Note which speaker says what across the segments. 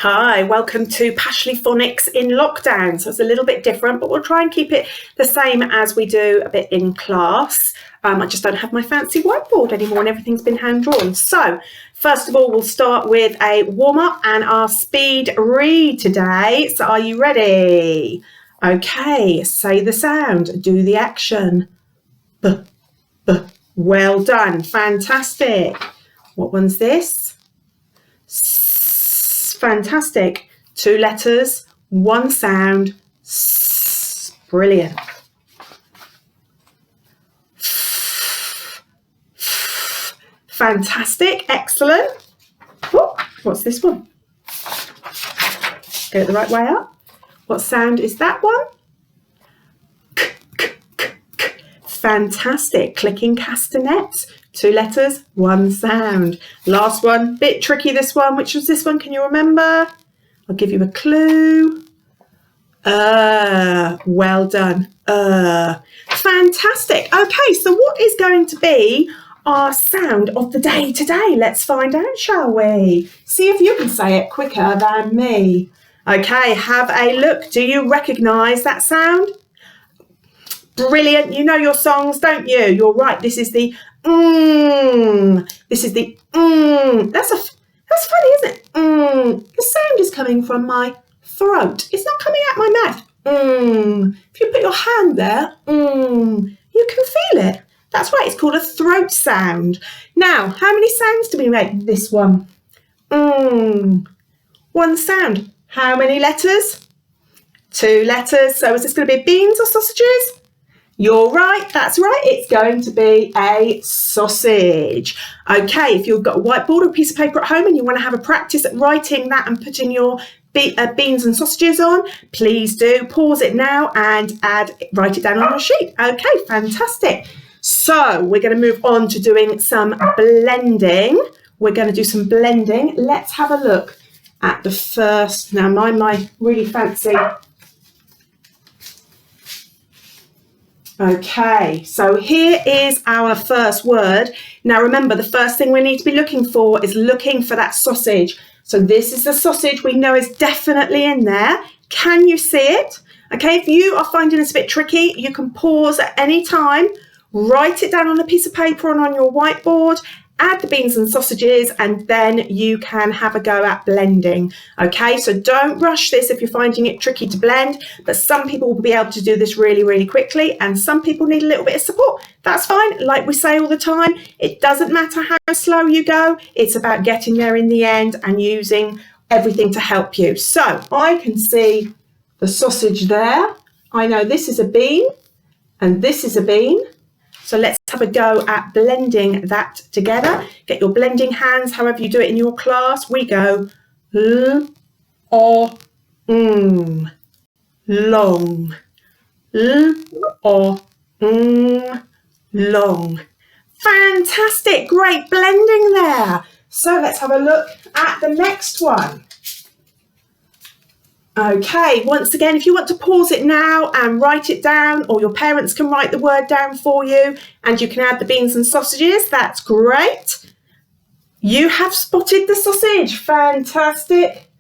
Speaker 1: Hi, welcome to Pashley Phonics in lockdown. So it's a little bit different, but we'll try and keep it the same as we do a bit in class. I just don't have my fancy whiteboard anymore and everything's been hand-drawn. So first of all, we'll start with a warm-up and our speed read today. So are you ready? Okay, say the sound, do the action. B, b. Well done, fantastic. What one's this? Fantastic. 2 letters, 1 sound. Brilliant. Fantastic. Excellent. Oh, what's this one? Get it the right way up. What sound is that one? K, k, k, k. Fantastic. Clicking castanets. 2 letters, 1 sound. Last one, bit tricky this one. Which was this one? Can you remember? I'll give you a clue. Well done. Fantastic. Okay, so what is going to be our sound of the day today? Let's find out, shall we? See if you can say it quicker than me. Okay, have a look. Do you recognise that sound? Brilliant. You know your songs, don't you? You're right. This is the This is the That's funny, isn't it? The sound is coming from my throat. It's not coming out my mouth. If you put your hand there, you can feel it. That's right. It's called a throat sound. Now, how many sounds do we make in this one? 1 sound. How many letters? 2 letters. So is this going to be beans or sausages? You're right, that's right, it's going to be a sausage. Okay, if you've got a whiteboard or a piece of paper at home and you want to have a practice at writing that and putting your beans and sausages on, please do pause it now and write it down on your sheet. Okay, fantastic. So we're going to move on to doing some blending. We're going to do some blending. Let's have a look at the first. Now, my really fancy. Okay, so here is our first word. Now remember, the first thing we need to be looking for is looking for that sausage. So this is the sausage we know is definitely in there. Can you see it? Okay, if you are finding this a bit tricky, you can pause at any time, write it down on a piece of paper and on your whiteboard, add the beans and sausages, and then you can have a go at blending. Okay, so don't rush this if you're finding it tricky to blend, but some people will be able to do this really, really quickly, and some people need a little bit of support. That's fine. Like we say all the time, it doesn't matter how slow you go. It's about getting there in the end and using everything to help you. So I can see the sausage there. I know this is a bean and this is a bean. So let's have a go at blending that together. Get your blending hands, however you do it in your class. We go long, long. Fantastic, great blending there. So let's have a look at the next one. Okay, once again, if you want to pause it now and write it down, or your parents can write the word down for you and you can add the beans and sausages, that's great. You have spotted the sausage, fantastic.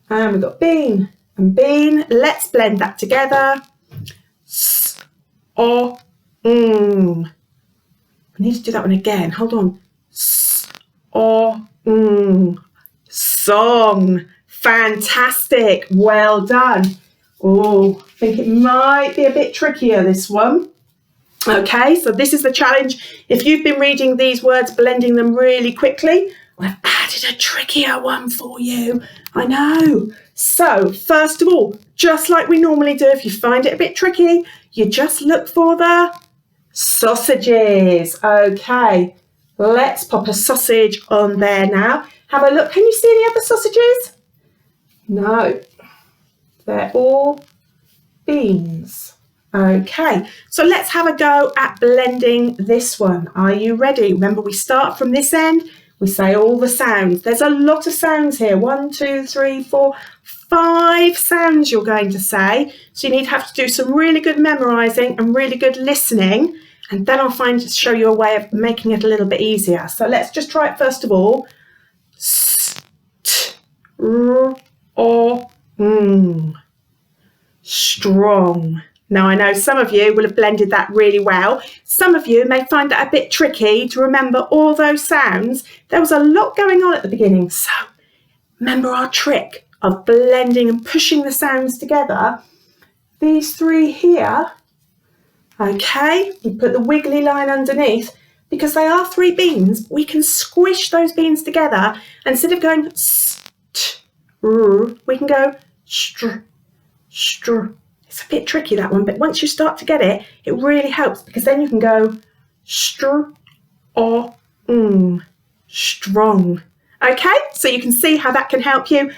Speaker 1: And we've got bean and bean. Let's blend that together. We need to do that one again, hold on. Song. Fantastic, well done. Oh, I think it might be a bit trickier, this one. Okay, so this is the challenge. If you've been reading these words, blending them really quickly, I've added a trickier one for you. I know. So, first of all, just like we normally do, if you find it a bit tricky, you just look for the sausages. Okay, let's pop a sausage on there now. Have a look. Can you see any other sausages? No, they're all beans. Okay, so let's have a go at blending this one. Are you ready? Remember, we start from this end. We say all the sounds. There's a lot of sounds here. 1, 2, 3, 4, 5 sounds you're going to say. So you need to have to do some really good memorising and really good listening. And then I'll show you a way of making it a little bit easier. So let's just try it first of all. or strong. Now I know some of you will have blended that really well. Some of you may find that a bit tricky to remember all those sounds. There was a lot going on at the beginning. So remember our trick of blending and pushing the sounds together. These three here, okay, we put the wiggly line underneath because they are three beans. We can squish those beans together. Instead of going we can go str. It's a bit tricky, that one, but once you start to get it, it really helps because then you can go str or strong. Okay, so you can see how that can help you.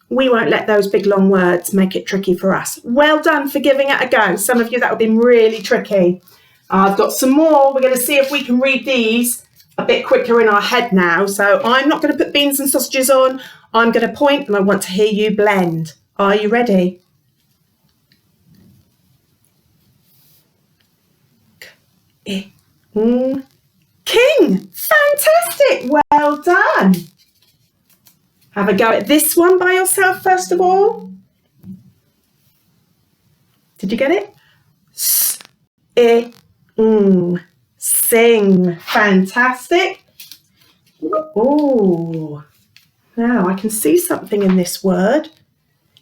Speaker 1: We won't let those big long words make it tricky for us. Well done for giving it a go. Some of you, that would have been really tricky. I've got some more. We're going to see if we can read these a bit quicker in our head now. So I'm not going to put beans and sausages on. I'm going to point and I want to hear you blend. Are you ready? King. Fantastic. Well done. Have a go at this one by yourself first of all. Did you get it? Sing. Fantastic. Oh, now I can see something in this word.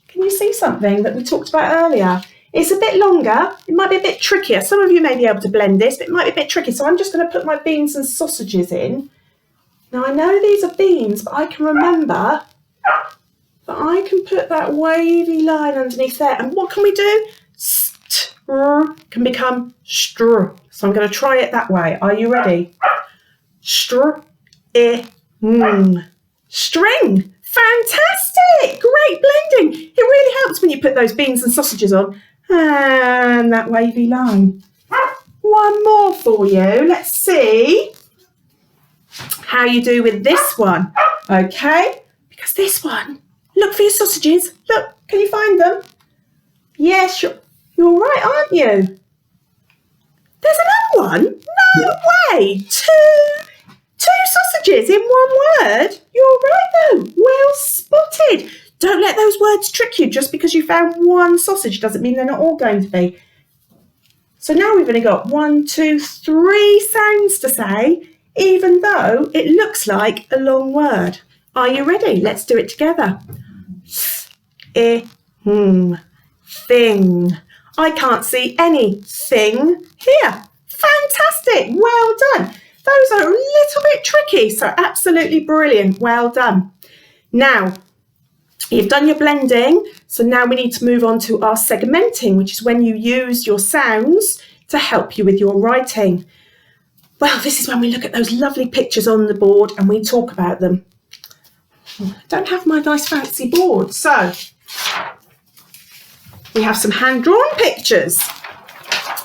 Speaker 1: Can you see something that we talked about earlier? It's a bit longer. It might be a bit trickier. Some of you may be able to blend this, but it might be a bit tricky. So I'm just going to put my beans and sausages in. Now I know these are beans, but I can remember that I can put that wavy line underneath there. And what can we do? Can become str. So I'm going to try it that way. Are you ready? String. String. Fantastic. Great blending. It really helps when you put those beans and sausages on. And that wavy line. One more for you. Let's see how you do with this one. Okay, because this one, look for your sausages. Look, can you find them? Yes, you're right, aren't you? There's another one. No way. Two sausages in one word. You're right though. Well spotted. Don't let those words trick you. Just because you found one sausage doesn't mean they're not all going to be. So now we've only got 1, 2, 3 sounds to say, even though it looks like a long word. Are you ready? Let's do it together. Thing. I can't see any thing here. Fantastic. Well done. Those are a little bit tricky, so absolutely brilliant. Well done. Now, you've done your blending, so now we need to move on to our segmenting, which is when you use your sounds to help you with your writing. Well, this is when we look at those lovely pictures on the board and we talk about them. I don't have my nice fancy board, so we have some hand-drawn pictures.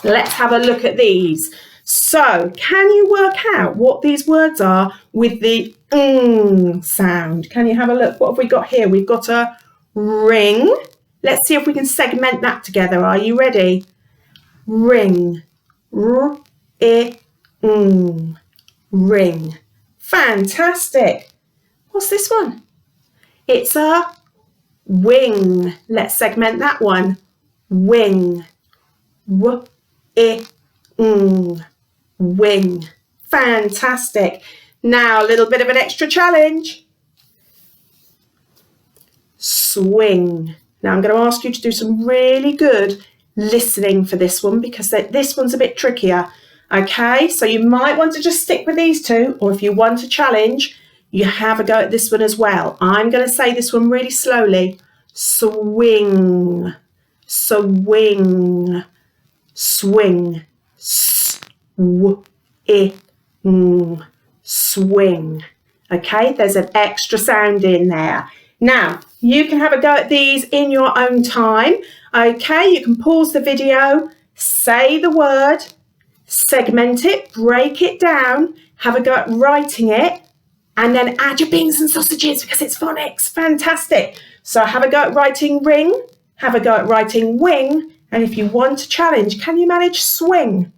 Speaker 1: Let's have a look at these. So, can you work out what these words are with the sound? Can you have a look? What have we got here? We've got a ring. Let's see if we can segment that together. Are you ready? Ring. Ring. Fantastic. What's this one? It's a wing. Let's segment that one. Wing. Wing. Fantastic. Now a little bit of an extra challenge. Swing. Now I'm going to ask you to do some really good listening for this one because this one's a bit trickier. Okay, so you might want to just stick with these two, or if you want a challenge, you have a go at this one as well. I'm going to say this one really slowly. Swing. Swing. Swing. Swing. Okay, there's an extra sound in there. Now, you can have a go at these in your own time. Okay, you can pause the video, say the word, segment it, break it down, have a go at writing it, and then add your beans and sausages because it's phonics. Fantastic. So have a go at writing ring, have a go at writing wing, and if you want a challenge, can you manage swing?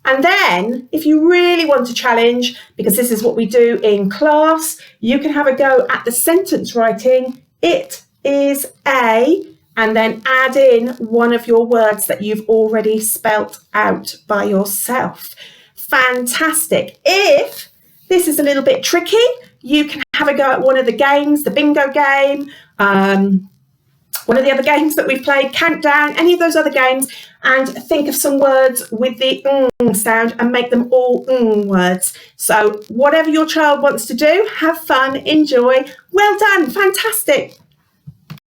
Speaker 1: And then, if you really want a challenge, because this is what we do in class, you can have a go at the sentence writing It is a, and then add in one of your words that you've already spelt out by yourself. Fantastic. If this is a little bit tricky, you can have a go at one of the games, the bingo game, one of the other games that we've played, Countdown, any of those other games, and think of some words with the sound and make them all words. So whatever your child wants to do, have fun, enjoy. Well done, fantastic.